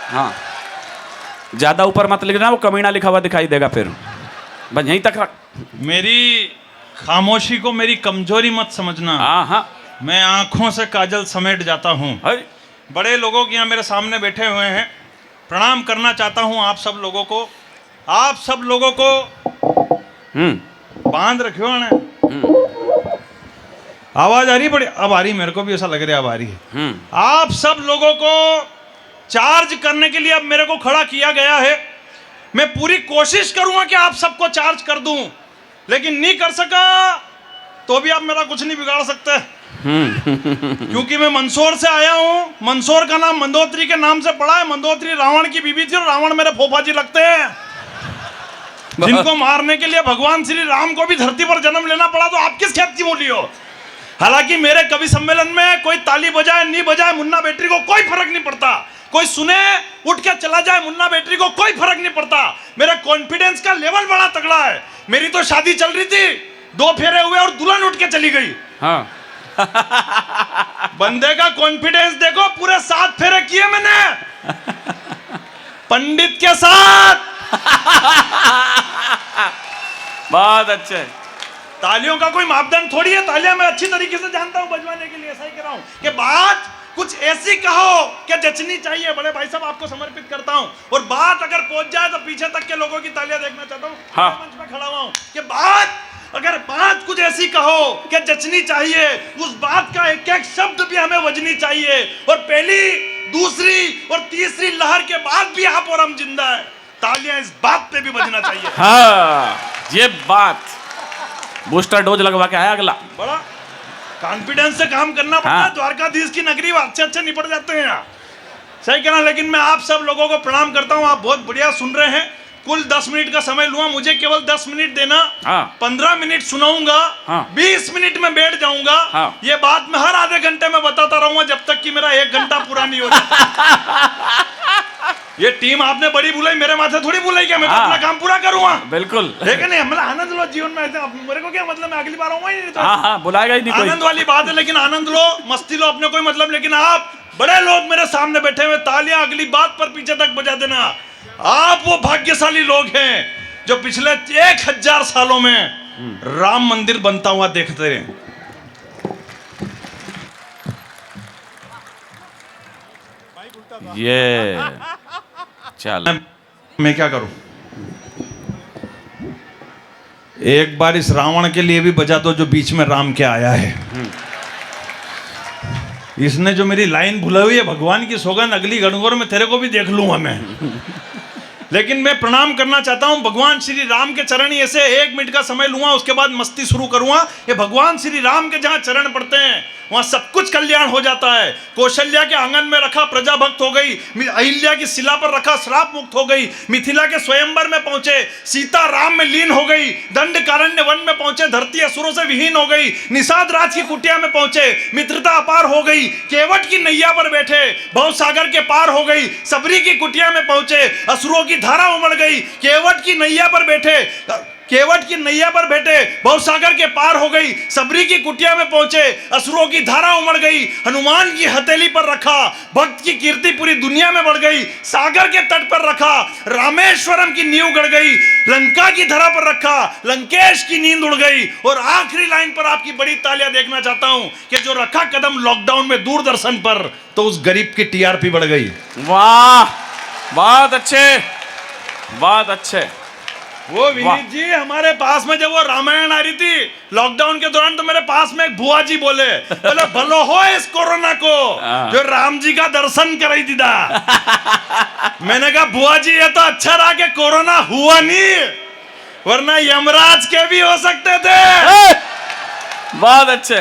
हाँ, ज्यादा ऊपर मत लिखना, वो कमीना लिखा हुआ दिखाई देगा फिर। बस यहीं तक रख। मेरी खामोशी को मेरी कमजोरी मत समझना। हाँ हाँ, मैं आंखों से काजल समेट जाता हूँ। बड़े लोगों के यहाँ मेरे सामने बैठे हुए हैं, प्रणाम करना चाहता हूँ आप सब लोगों को। आप सब लोगों को बांध रखियो ने। आवाज आ रही है बड़ी? अब आ रही, मेरे को भी ऐसा लग रहा है अब आ रही है। आप सब लोगों को चार्ज करने के लिए अब मेरे को खड़ा किया गया है। मैं पूरी कोशिश करूंगा कि आप सबको चार्ज कर दूं, लेकिन नहीं कर सका तो भी आप मेरा कुछ नहीं बिगाड़ सकते। क्योंकि मैं मंदसौर से आया हूं। मंदसौर का नाम मंदोत्री के नाम से पड़ा है। मंदोत्री रावण की बीवी थी और रावण मेरे फूफा जी लगते हैं, जिनको मारने के लिए भगवान श्री राम को भी धरती पर जन्म लेना पड़ा। तो आप किस खेत की बोली हो? हालांकि मेरे कवि सम्मेलन में कोई ताली बजाए नहीं बजाए, मुन्ना बैटरी को कोई फर्क नहीं पड़ता। कोई सुने उठ के चला जाए, मुन्ना बैटरी को कोई फर्क नहीं पड़ता। मेरा कॉन्फिडेंस का लेवल बड़ा तगड़ा है। मेरी तो शादी चल रही थी, 2 फेरे हुए और दुल्हन उठ के चली गई। हाँ। बंदे का कॉन्फिडेंस देखो, पूरे 7 फेरे किए मैंने पंडित के साथ। बहुत अच्छे। तालियों का कोई मापदंड थोड़ी है। तालियां मैं अच्छी तरीके से जानता हूं बजवाने के लिए। ऐसा ही कह रहा हूं कि बात कुछ ऐसी कहो कि जचनी चाहिए। बड़े भाई साहब आपको समर्पित करता हूं। और बात अगर पहुंच जाए तो पीछे तक के लोगों की तालियां देखना चाहता हूं। हाँ। मंच पे खड़ा हुआ हूं कि अगर बात कुछ ऐसी कहो कि जचनी चाहिए, उस बात का एक एक शब्द भी हमें वजनी चाहिए। और पहली, दूसरी और तीसरी लहर के बाद भी आप और हम जिंदा है। तालियां इस बात पे भी बजना चाहिए। हाँ, ये बात। बूस्टर डोज लगवा के आया अगला। बड़ा कॉन्फिडेंस से काम करना पड़ता है। द्वारकाधीश की नगरी अच्छे निपट जाते हैं यहाँ। सही कहना। लेकिन मैं आप सब लोगों को प्रणाम करता हूँ। आप बहुत बढ़िया सुन रहे हैं। कुल 10 मिनट का समय लूंगा, मुझे केवल 10 मिनट देना। 15 मिनट सुनाऊंगा, 20 मिनट में बैठ जाऊंगा। ये बात मैं हर आधे घंटे में बताता रहूंगा जब तक कि मेरा 1 घंटा पूरा नहीं हो जाता। ये टीम आपने बड़ी बुलाई, मेरे माथे थोड़ी बुलाई क्या? मैं तो अपना काम पूरा करूंगा। बिल्कुल। लेकिन मतलब आनंद लो जीवन में। मेरे को क्या मतलब, मैं अगली बार आऊंगा ही नहीं तो। हाँ, बुलाएगा ही नहीं कोई। आनंद वाली बात है, लेकिन आनंद लो, मस्ती लो, अपने कोई मतलब। लेकिन आप बड़े लोग मेरे सामने बैठे हुए, तालियां अगली बात पर पीछे तक बजा देना। आप वो भाग्यशाली लोग हैं जो पिछले 1000 सालों में राम मंदिर बनता हुआ देखते रहे। ये चल, मैं क्या करूं? एक बार इस रावण के लिए भी बजा दो जो बीच में राम के आया है। इसने जो मेरी लाइन भुलाई हुई है, भगवान की सौगंध, अगली गणगौर में तेरे को भी देख लूंगा मैं। लेकिन मैं प्रणाम करना चाहता हूं भगवान श्री राम के चरण। ऐसे 1 मिनट का समय लूंगा, उसके बाद मस्ती शुरू करूंगा। ये भगवान श्री राम के जहां चरण पड़ते हैं वहां सब कुछ कल्याण हो जाता है। कौशल्या के आंगन में रखा, प्रजा भक्त हो गई। अहिल्या की शिला पर रखा, श्राप मुक्त हो गई। मिथिला के स्वयंवर में पहुंचे, सीता राम में लीन हो गई। दंडकारण्य वन में पहुंचे, धरती असुरों से विहीन हो गई। निषाद राज की कुटिया में पहुंचे, मित्रता अपार हो गई। केवट की नैया पर बैठे, भव सागर के पार हो गई। सबरी की कुटिया में पहुंचे, असुरों की धारा उमड़ गई। केवट की नैया पर बैठे भवसागर के पार हो गई। सबरी की कुटिया में पहुंचे, असुरों की धारा उमड़ गई। हनुमान की हथेली पर रखा, भक्त की कीर्ति पूरी दुनिया में बढ़ गई। सागर के तट पर रखा, रामेश्वरम की नींव गड़ गई। लंका की धरा पर रखा, लंकेश की नींद उड़ गई। और आखिरी लाइन पर आपकी बड़ी तालियां देखना चाहता हूं कि जो रखा कदम लॉकडाउन में दूरदर्शन पर, तो उस गरीब की टीआरपी बढ़ गई। वाह, बहुत अच्छे, बहुत अच्छे। वो विनीत जी हमारे पास में जब वो रामायण आ रही थी लॉकडाउन के दौरान, तो मेरे पास में एक बुआ जी बोले भलो हो इस कोरोना को जो राम जी का दर्शन कराई दीदा। मैंने कहा बुआ जी ये तो अच्छा रहा कि कोरोना हुआ नहीं, वरना यमराज के भी हो सकते थे। बहुत अच्छे।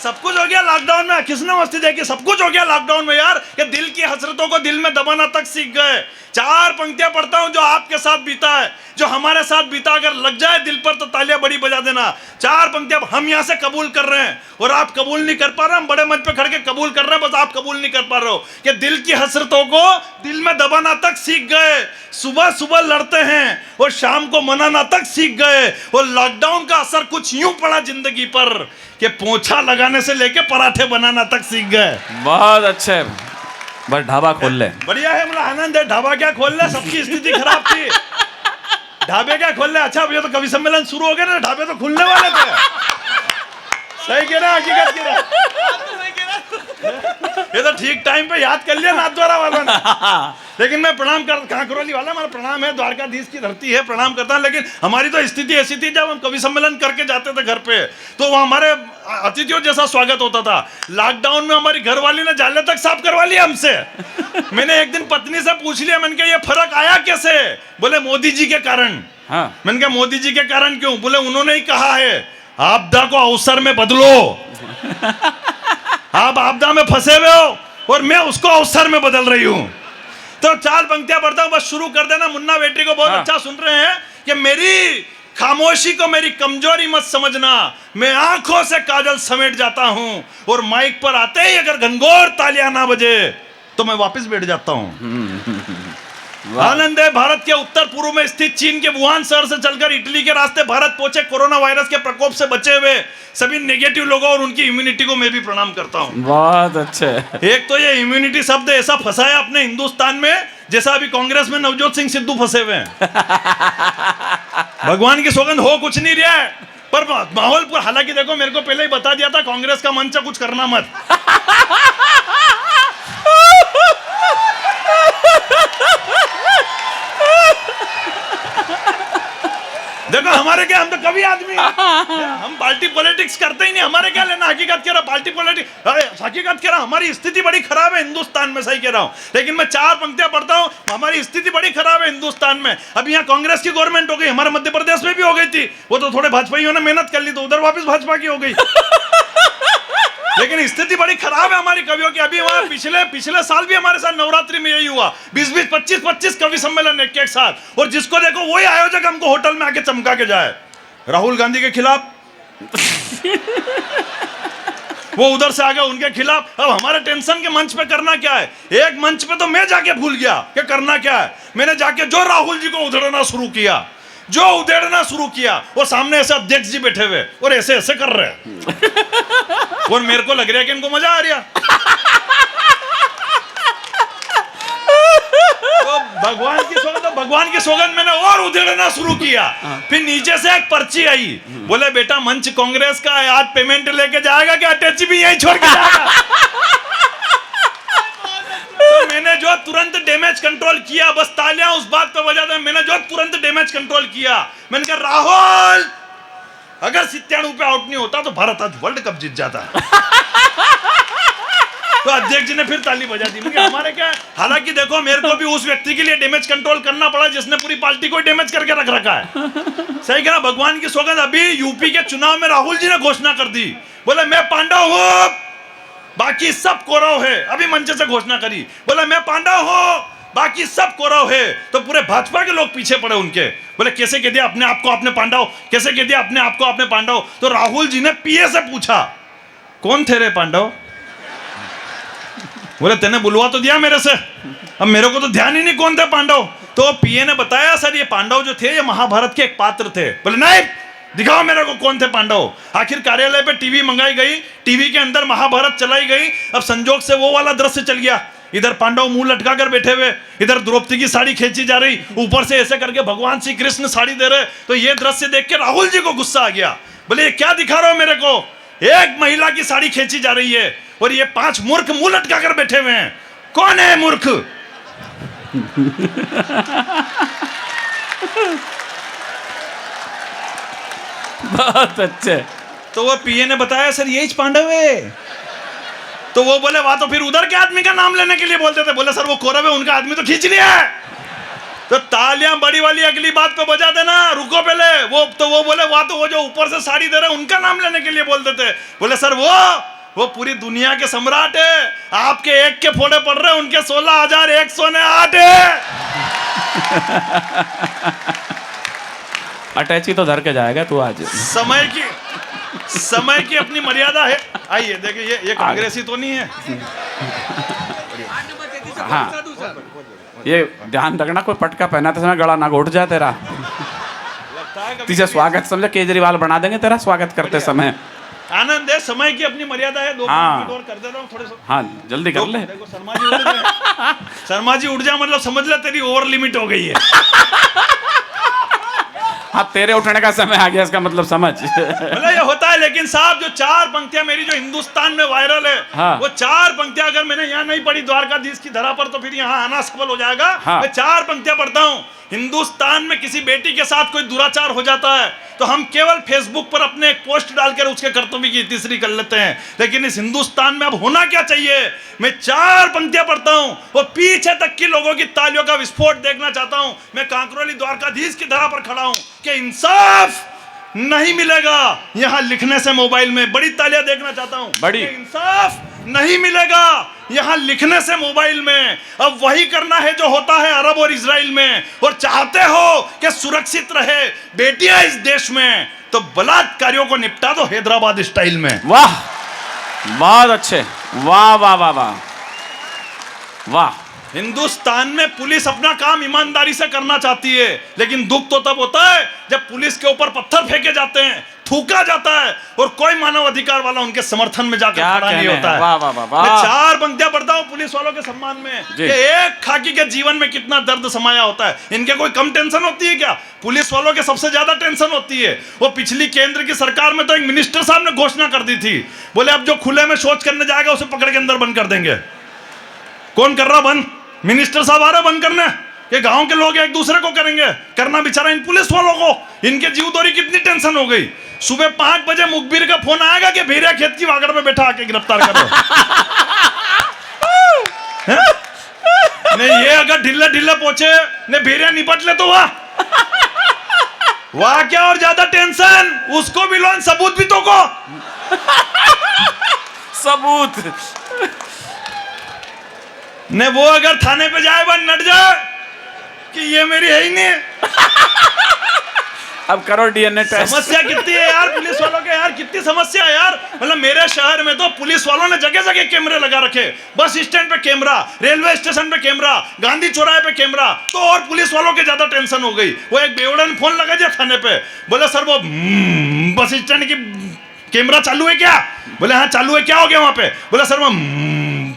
सब कुछ हो गया लॉकडाउन में। किसने मस्ती देखी? सब कुछ हो गया लॉकडाउन में यार, कि दिल की हसरतों को दिल में दबाना तक सीख गए। 4 पंक्तियां पढ़ता हूं जो आपके साथ बीता है, जो हमारे साथ बीता। अगर लग जाए दिल पर तो तालियां बड़ी बजा देना। 4 पंक्तियां हम यहां से कबूल कर रहे हैं और आप कबूल नहीं कर पा रहे। हम बड़े मंच पे खड़ के कबूल कर रहे हैं, बस आप कबूल नहीं कर पा रहे हो कि दिल की हसरतों को दिल में दबाना तक सीख गए। सुबह सुबह लड़ते हैं और शाम को मनाना तक सीख गए। और लॉकडाउन का असर कुछ यूं पड़ा जिंदगी पर कि पोंछा लगाने से लेके पराठे बनाना तक सीख गए। बहुत अच्छे। बस ढाबा खोल ले। बढ़िया है, मतलब आनंद है। ढाबा क्या खोल ले, सबकी स्थिति खराब थी। ढाबे क्या खोल ले। अच्छा ये तो कवि सम्मेलन शुरू हो गया ना, ढाबे तो खुलने वाले थे। सही कह रहा, हकीकत कह रहा। ये तो ठीक टाइम पे याद कर लिया नाथद्वारा वालों ने। लेकिन मैं प्रणाम कर, कांकरोली वाला हमारा प्रणाम है, द्वारकाधीश की धरती है, प्रणाम करता हूं। लेकिन हमारी तो स्थिति ऐसी थी, जब हम कवि सम्मेलन करके जाते थे घर पे, तो वहाँ हमारे अतिथियों जैसा स्वागत होता था। लॉकडाउन में हमारी घरवाली ने जाले तक साफ करवा लिया हमसे। मैंने एक दिन पत्नी से पूछ लिया, मैंने कहा ये फर्क आया कैसे? बोले मोदी जी के कारण। हाँ। मैंने कहा मोदी जी के कारण क्यों? बोले उन्होंने ही कहा है आपदा को अवसर में बदलो। आप आपदा में फंसे हुए हो और मैं उसको अवसर में बदल रही हूं। तो 4 पंक्तियां पढ़ता हूं, बस शुरू कर देना। मुन्ना बेटी को बहुत अच्छा सुन रहे हैं कि मेरी खामोशी को मेरी कमजोरी मत समझना, मैं आंखों से काजल समेट जाता हूं और माइक पर आते ही अगर घनघोर तालियां ना बजे तो मैं वापस बैठ जाता हूं। आनंद है, भारत के उत्तर पूर्व में स्थित चीन के वुहान शहर से चलकर इटली के रास्ते भारत पहुंचे कोरोना वायरस के प्रकोप से बचे हुए सभी नेगेटिव लोगों और उनकी इम्यूनिटी को मैं भी प्रणाम करता हूं। बहुत अच्छे। एक तो ये इम्यूनिटी शब्द ऐसा फंसा है अपने हिंदुस्तान में, जैसा अभी कांग्रेस में नवजोत सिंह सिद्धू फंसे हुए हैं। भगवान की सौगंध हो कुछ नहीं रहा है, पर माहौल पर, हालांकि देखो मेरे को पहले ही बता दिया था कांग्रेस का मंच कुछ करना मत। देखो हमारे क्या, हम तो कभी आदमी हम पार्टी पॉलिटिक्स करते ही नहीं, हमारे क्या लेना। हकीकत कह रहा पार्टी पॉलिटिक्स, अरे हकीकत कह रहा हमारी स्थिति बड़ी खराब है हिंदुस्तान में, सही कह रहा हूं। लेकिन मैं 4 पंक्तियां पढ़ता हूं, हमारी स्थिति बड़ी खराब है हिंदुस्तान में। अभी यहाँ कांग्रेस की गवर्नमेंट हो गई, हमारे मध्य प्रदेश में भी हो गई थी, वो तो थोड़े भाजपाइयों ने मेहनत कर ली तो उधर वापस भाजपा की हो गई। लेकिन स्थिति बड़ी खराब है हमारी कवियों की। अभी वहां पिछले साल भी हमारे साथ नवरात्रि में यही हुआ, 20-20, 25-25 कवि सम्मेलन एक साथ, और जिसको देखो वही आयोजक हमको होटल में आके चमका के जाए। राहुल गांधी के खिलाफ वो उधर से आ गए उनके खिलाफ। अब हमारे टेंशन के मंच पे करना क्या है? एक मंच पे तो मैं जाके भूल गया कि करना क्या है। मैंने जाके जो राहुल जी को उधेड़ना शुरू किया, वो सामने ऐसे अध्यक्ष जी बैठे हुए और ऐसे ऐसे कर रहे हैं और मेरे को लग रहा है कि इनको मजा आ रहा। तो भगवान की सौगंध मैंने और उधेड़ना शुरू किया। फिर नीचे से एक पर्ची आई, बोले बेटा मंच कांग्रेस का है, आज पेमेंट लेके जाएगा कि अटैची भी यहीं छोड़ के जाएगा? तो मैंने जो तुरंत डैमेज कंट्रोल किया, बस तालियां उस बात पे बजा दे, मैंने जो तुरंत डैमेज कंट्रोल किया, मैंने कहा राहुल अगर 97 पे आउट नहीं होता तो भारत आज वर्ल्ड कप जीत जाता। तो अध्यक्ष जी ने फिर ताली बजा दी। हमारे क्या, हालांकि देखो मेरे को भी उस व्यक्ति के लिए डैमेज कंट्रोल करना पड़ा जिसने पूरी पार्टी को डैमेज करके रख रखा है। सही कहा, भगवान की सौगंध। अभी यूपी के चुनाव में राहुल जी ने घोषणा कर दी, बोले मैं पांडव हूं, बाकी सब कौरव है। अभी मंच से घोषणा करी, बोले मैं पांडव हूं, बाकी सब कौरव है। तो पूरे भाजपा के लोग पीछे पड़े उनके, बोले कैसे कह दिया अपने आप को आपने पांडव, कैसे कह दिया अपने आप को आपने पांडव। तो राहुल जी ने पीए से पूछा कौन थे रे पांडव? बोले तेने बुलवा तो दिया मेरे से, अब मेरे को तो ध्यान ही नहीं कौन थे पांडव। तो पीए ने बताया सर ये पांडव जो थे ये महाभारत के एक पात्र थे। बोले नहीं, दिखाओ मेरे को कौन थे पांडव। आखिर कार्यालय पे टीवी मंगाई गई, टीवी के अंदर महाभारत चलाई गई। अब संजोग से वो वाला दृश्य चल गया, इधर पांडव मुंह लटका कर बैठे हुए, इधर द्रौपदी की साड़ी खींची जा रही, ऊपर से ऐसे करके भगवान श्री कृष्ण साड़ी दे रहे। तो ये दृश्य देख के राहुल जी को गुस्सा आ गया, बोले ये क्या दिखा रहे हो मेरे को? एक महिला की साड़ी खींची जा रही है और ये 5 मूर्ख मुंह लटका कर बैठे हुए हैं, कौन है मूर्ख? बहुत अच्छे। तो वो पीए ने बताया सर यही पांडव है। तो वो बोले वाह, तो फिर उधर के आदमी का नाम लेने के लिए बोलते थे। बोले सर वो कौरव है, उनका आदमी तो खींच लिया है। तो तालियां बड़ी वाली अगली बात पे बजा देना, रुको पहले। वो बोले वाह, तो वो जो ऊपर से साड़ी दे रहे उनका नाम लेने के लिए बोलते थे। बोले सर वो पूरी दुनिया के सम्राट है, आपके एक के फोड़े पड़ रहे, उनके 16,108 है। अटैची तो धर के जाएगा तू आज। समय की अपनी मर्यादा है। आइए देखिए, ये कांग्रेसी तो नहीं है। हाँ, ये ध्यान रखना कोई पटका पहनाते समय गला ना घोट जाए तेरा। तुझे स्वागत समझे केजरीवाल बना देंगे तेरा स्वागत करते समय। आनंद है, समय की अपनी मर्यादा है, 2 हाँ। मिनट और कर देता हूँ थोड़े से। हाँ जल्दी कर ले। देखो शर्मा जी उड़ जाए। शर्मा जी उड़ जाए मतलब समझ ले तेरी ओवर लिमिट हो गई है। हाँ तेरे उठने का समय आ गया, इसका मतलब समझ। मतलब ये होता है, लेकिन साहब जो 4 पंक्तियां मेरी जो हिंदुस्तान में वायरल है, हाँ। वो 4 पंक्तियां अगर मैंने यहाँ नहीं पढ़ी द्वारकाधीश की धरा पर, तो फिर यहाँ आना सफल हो जाएगा। हाँ। मैं 4 पंक्तियां पढ़ता हूँ। हिंदुस्तान में किसी बेटी के साथ कोई दुराचार हो जाता है तो हम केवल फेसबुक पर अपने एक पोस्ट डालकर उसके कर्तव्य की तीसरी कर लेते हैं, लेकिन इस हिंदुस्तान में अब होना क्या चाहिए। मैं 4 पंक्तियां पढ़ता हूं, वो पीछे तक की लोगों की तालियों का विस्फोट देखना चाहता हूं। मैं कांकरोली द्वारकाधीश की धरा पर खड़ा हूं कि इंसाफ नहीं मिलेगा यहां लिखने से मोबाइल में। बड़ी तालियां देखना चाहता हूं। बड़ी। कि इंसाफ नहीं मिलेगा यहां लिखने से मोबाइल में। अब वही करना है जो होता है अरब और इजराइल में। और चाहते हो कि सुरक्षित रहे बेटियां इस देश में, तो बलात्कारियों को निपटा दो हैदराबाद स्टाइल में। वाह बहुत अच्छे, वाह वाह वाह वाह वाह। हिंदुस्तान में पुलिस अपना काम ईमानदारी से करना चाहती है, लेकिन दुख तो तब होता है जब पुलिस के ऊपर पत्थर फेंके जाते हैं, थूका जाता है और कोई मानव अधिकार वाला उनके समर्थन में जाकर खड़ा नहीं होता है। वाह वाह वाह वाह। मैं 4 पंक्तियां पढ़ता हूं पुलिस वालों के सम्मान में कि एक खाकी के जीवन में कितना दर्द समाया होता है। इनके कोई कम टेंशन होती है क्या? पुलिस वालों के सबसे ज्यादा टेंशन होती है। वो पिछली केंद्र की सरकार में तो एक मिनिस्टर साहब ने घोषणा कर दी थी, बोले अब जो खुले में शौच करने जाएगा उसे पकड़ के अंदर बंद कर देंगे। कौन कर रहा बंद? मिनिस्टर साहब आ रहे बंद करने। ये गांव के लोग एक दूसरे को करेंगे करना, बेचारा इन पुलिस वालों को इनके जीवदोरी कितनी टेंशन हो गई। सुबह 5 बजे मुखबिर का फोन आएगा कि भेड़िया खेत की वागड़ में बैठा आके गिरफ्तार करो। नहीं, ये अगर ढिल्ले ढिल्ले पहुंचे ने भेड़िया निपट ले तो वाह क्या और ज्यादा टेंशन। उसको भी लोन सबूत भी तो को सबूत ने वो अगर थाने पे जाए बन नट जाए कि ये मेरी है ही नहीं। अब करो डीएनए टेस्ट। समस्या कितनी है यार पुलिस वालों के, यार कितनी समस्या है यार। मतलब मेरे शहर में तो पुलिस वालों ने जगह जगह कैमरे लगा रखे। बस स्टैंड पे कैमरा, रेलवे स्टेशन पे कैमरा, गांधी चौराहे पे कैमरा। तो और पुलिस वालों के ज्यादा टेंशन हो गई। वो एक बेवड़ा ने फोन लगा दिया थाने पे, बोले सर वो बस स्टैंड की कैमरा चालू है क्या? बोले हाँ चालू है। क्या हो गया वहां पे? बोले सर वो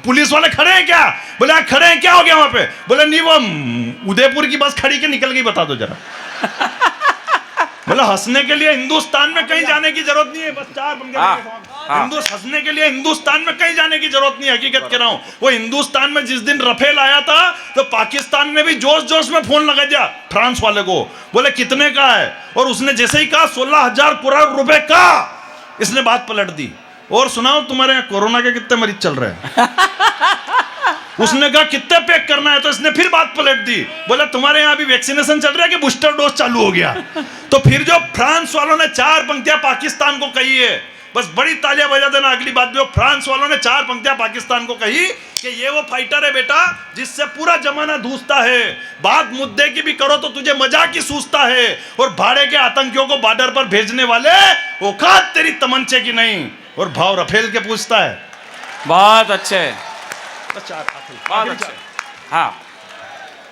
पुलिस वाले खड़े हैं क्या? बोले हाँ खड़े हैं। क्या हो गया वहां पे? बोले नहीं वो उदयपुर की बस खड़ी के निकल गई, बता दो जरा। बोले हंसने के लिए हिंदुस्तान में कहीं जाने की जरूरत नहीं है। बस 4 पंक्तियां हंसने के लिए हिंदुस्तान में कहीं जाने की जरूरत नहीं है। हकीकत कह रहा हूं, वो हिंदुस्तान में जिस दिन रफेल आया था तो पाकिस्तान ने भी जोश जोश में फोन लगा दिया फ्रांस वाले को, बोले कितने का है? और उसने जैसे ही कहा 16,000 करोड़ रुपए का, इसने बात पलट दी। और सुनाओ तुम्हारे यहाँ कोरोना के कितने मरीज चल रहे हैं? उसने कहा कितने पैक करना है, तो इसने फिर बात पलट दी, बोला तुम्हारे यहाँ अभी वैक्सीनेशन चल रहा है कि बूस्टर डोज चालू हो गया? तो फिर जो फ्रांस वालों ने 4 पंक्तियां पाकिस्तान को कही है, बस बड़ी तालियां बजा देना। अगली बात जो फ्रांस वालों ने 4 पंक्तियां पाकिस्तान को कही कि ये वो फाइटर है बेटा जिससे पूरा जमाना धूसता है, बात मुद्दे की भी करो तो तुझे मजाक ही सूझता है, और भाड़े के आतंकियों को बॉर्डर पर भेजने वाले औकात तेरी तमंचे की नहीं, और भाव रफेल के पूछता है। बहुत अच्छे, बहुत अच्छे। हाँ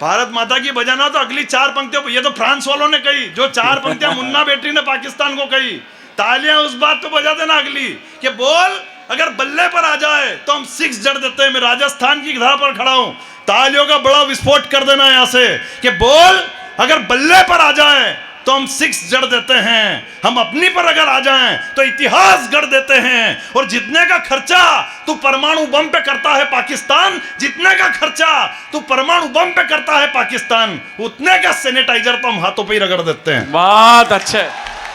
भारत माता की बजाना तो अगली 4 पंक्तियों, ये तो फ्रांस वालों ने कही। जो 4 पंक्तियां मुन्ना बेटी ने पाकिस्तान को कही, तालियां उस बात पे बजा देना अगली कि बोल अगर बल्ले पर आ जाए तो हम 6 जड़ देते हैं। मैं राजस्थान की धार पर खड़ा हूं, तालियों का बड़ा विस्फोट कर देना यहां से कि बोल अगर बल्ले पर आ जाए तो हम 6 जड़ देते हैं। हम अपनी पर अगर आ जाएं तो इतिहास गढ़ देते हैं। और जितने का खर्चा तू परमाणु बम पे करता है पाकिस्तान, जितने का खर्चा तू परमाणु बम पे करता है पाकिस्तान, उतने का सैनिटाइजर तो हम हाथों पे ही रगड़ देते हैं। बहुत अच्छे।